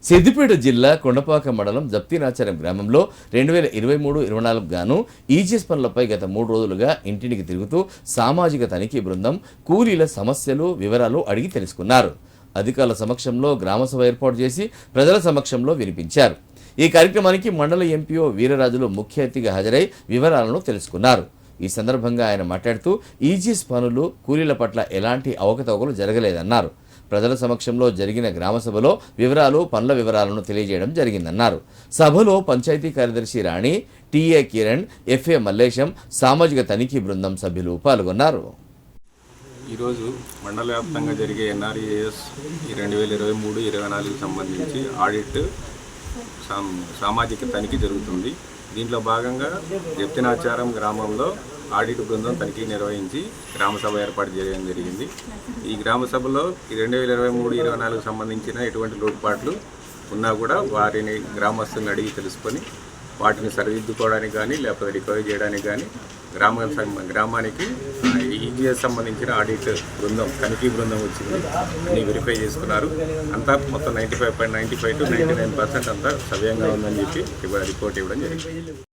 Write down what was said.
సిద్దిపేట జిల్లా కొండపాక మండలం జప్తినాచారం గ్రామంలో 2023-24 గాను ఈజీఎస్ పనులపై గత 3 రోజులుగా ఇంటింటికి తిరుగుతూ సామాజిక తనిఖీ బృందం కూలీల సమస్యలు వివరాలు అడిగి తెలుసుకున్నారు. అధికారుల సమక్షంలో గ్రామసభ ఏర్పాటు చేసి ప్రజల సమక్షంలో వినిపించారు. ఈ కార్యక్రమానికి మండల ఎంపీఓ వీరరాజులు ముఖ్య అతిథిగా హాజరై వివరాలను తెలుసుకున్నారు. ఈ సందర్భంగా ఆయన మాట్లాడుతూ ఈజీఎస్ పనులు కూలీల పట్ల ఎలాంటి అవకతవకలు జరగలేదన్నారు. ప్రజల సమక్షంలో జరిగిన గ్రామ సభలో వివరాలు పనుల వివరాలను తెలియజేయడం జరిగిందన్నారు. సభలో పంచాయతీ కార్యదర్శి రాణి, టీఏ కిరణ్, ఎఫ్ఏ మల్లేశం, సామాజిక తనిఖీ బృందం సభ్యులు పాల్గొన్నారు. ఈరోజు మండల వ్యాప్తంగా జరిగే ఎన్ఆర్ఈఎస్ 2023-24 సంబంధించి ఆడిట్ సామాజిక తనిఖీ జరుగుతుంది. దీంట్లో భాగంగా జప్తినాచారం గ్రామంలో ఆడిట్ బృందం తనిఖీ నిర్వహించి గ్రామసభ ఏర్పాటు చేయడం జరిగింది. ఈ గ్రామసభలో 2023-24 సంబంధించిన ఎటువంటి లోటుపాట్లు ఉన్నా కూడా వారిని గ్రామస్తులను అడిగి తెలుసుకొని వాటిని సరిదిద్దుకోవడానికి కానీ లేకపోతే రికవరీ చేయడానికి కానీ గ్రామానికి ఈజీఎస్ సంబంధించిన ఆడిట్ బృందం తనిఖీ బృందం వచ్చింది అని వెరిఫై చేసుకున్నారు. అంతా మొత్తం 95.95 to 99% అంతా సవ్యంగా ఉందని చెప్పి రిపోర్ట్ ఇవ్వడం జరిగింది.